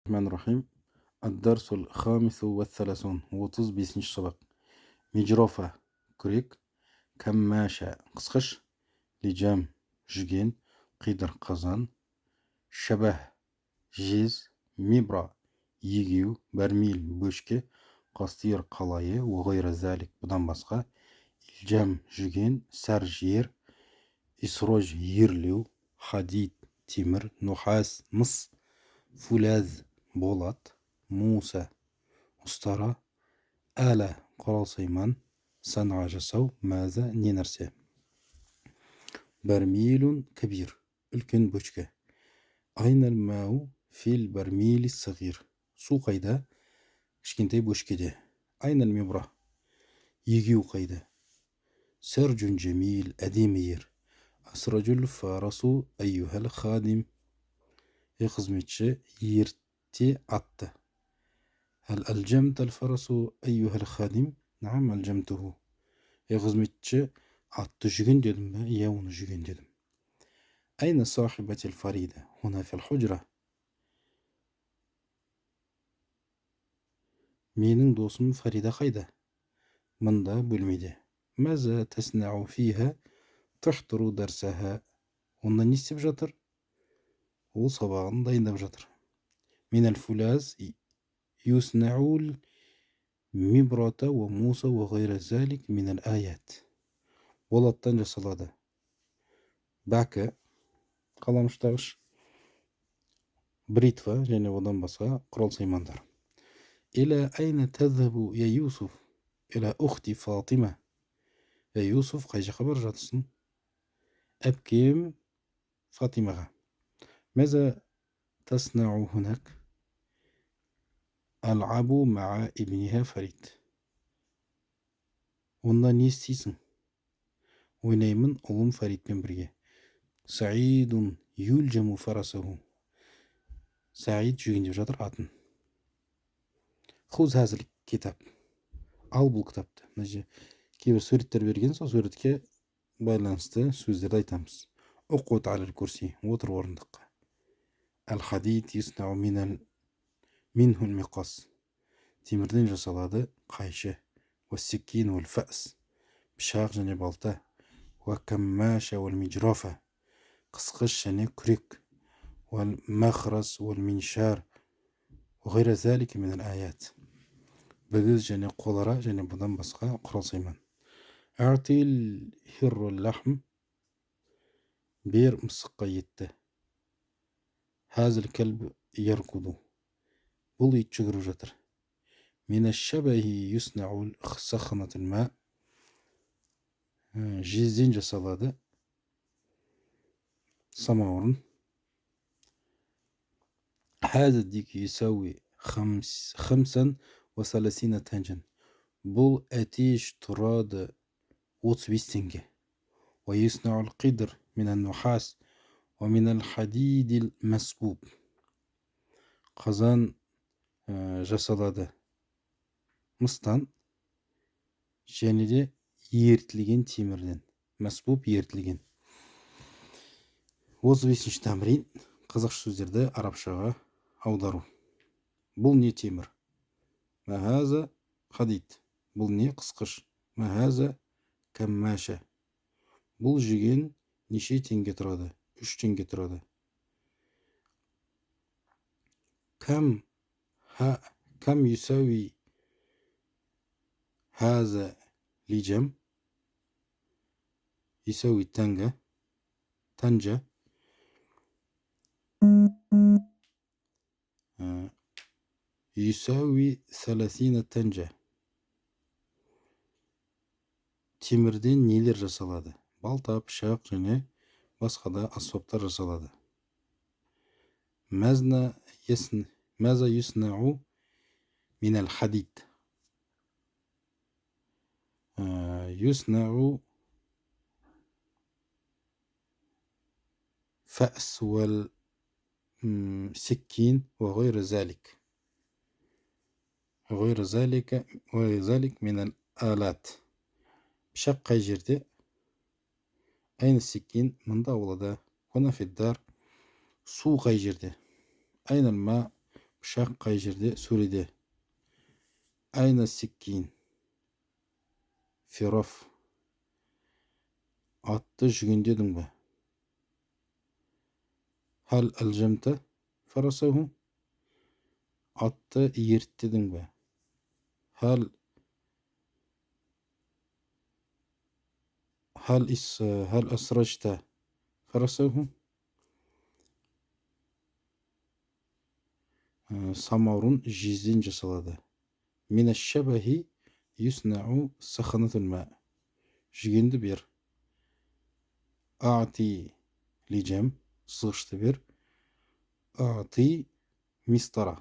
الرحمن الرحيم. الدرس الخامس والثلاثون 35 سبق. مجرفة كريك، كماشة قسقش، لجام جگين، قيدر قزان، شبه جيز، مبرا يجيو، برميل بوشكي، قصير قلاية وغير ذلك بدن بسقة. الجام جگين، سرجير، إسروج يرليو، حديد تمر، نحاس مص، فولاذ بولات، موسى ұстара, әлі құралсайман, санаға жасау, мәзі не нәрсе. Бәрмилун кабир, үлкен бөчке. Айнал мәу фил бәрмили сағир, су қайда, кішкентай бөшкеде. Айнал мибра, егеу қайда. Сәржун жәмил, әдемі ер. Асраджул фарасу әйюхәл хадим, қызметші ерте атты. هل ألجمت الفرس أيها الخادم؟ نعم ألجمته. يا خدمتشي atты жүген дедім бе? Иә, оны жүген дедім. أين صاحبة الفريدة؟ هنا في الحجرة. менің досым Фарида қайда? мында бөлмеде. ماذا تصنع فيها؟ تحضر درسها. онда не істеп жатыр? ол сабағын дайындап жатыр. من الفولاذ يصنع المبرة وموسى وغير ذلك من الآيات. болаттан жасалады. бәкі, қаламұштағыш, бритва және одан басқа құрал-саймандар. إلى أين تذهب يا يوسف؟ إلى أختي فاطمة. يا يوسف қай жаққа бара жатырсың? әпкем Фатимаға. ماذا تصنع هناك؟ ألعب مع ابنها فريد. онда не істейсің? ойнаймын ұлым Фаридпен бірге. Саидун юлжаму фарасаху. Саид жүгендеп жатыр атын. Хуз хазір китап. Ал бұл кітапты. Кейбір суреттер берген, сол суретке байланысты сөздерді айтамыз. Уқут алал курси, отыр орындыққа. Ал-хадид юснау минхул миқас. темірден жасалады қайшы. Уассикин уал фәс. пышақ және балта. Уакаммаша уал мижрафа. қысқыш және күрек. уал махрас уал миншар. وغير ذلك من الآيات. بغز және қолара және бұдан басқа құрал-сайман. Артил хиррул лахм. бер мысыққа етті. Хазил кәлб яркуду. бұл ит жүгіріп жатыр. Мина шабахи юснау сахнатул ма. жезден жасалады самаурын. هذا الديك يساوي 35 تنجن. бұл әтеш тұрады 35 теңге. ويصنع القدر من النحاس ومن الحديد المصبوب. қазан жасалады мыстан және де ерітілген темірден. Масбуб ерітілген. 35-ші тәмрин. қазақша сөздерді арабшаға аудару. бұл не темір? Махаза хадид. бұл не қысқыш? Махаза каммаша. бұл жүген неше теңге тұрады? 3 теңге тұрады. кам юсауи хаза лижам. يساوي تنجة. يساوي 30 تنجة. темірден нелер жасалады? балта, пышақ және басқа да аспаптар жасалады. ماذا يصنع من الحديد؟ يصنع فأس والسكين وغير ذلك من الآلات. пышақ қай жерде? أين السكين؟ мында болады. هنا في الدار. су қай жерде? أين الماء؟ Пышақ қай жерде? Сөреде. Айна сиккин? Фероф. Атты жүгендедің бе? Хал алжамта фарасаху? Атты ерттедің бе? Хал асрajta фарасаху? Самаурын жезден жасалады. Мина шабахи юснау саханатул ма. Жүгенді бер. Аати лижам, сызғышты бер. Аати мистара.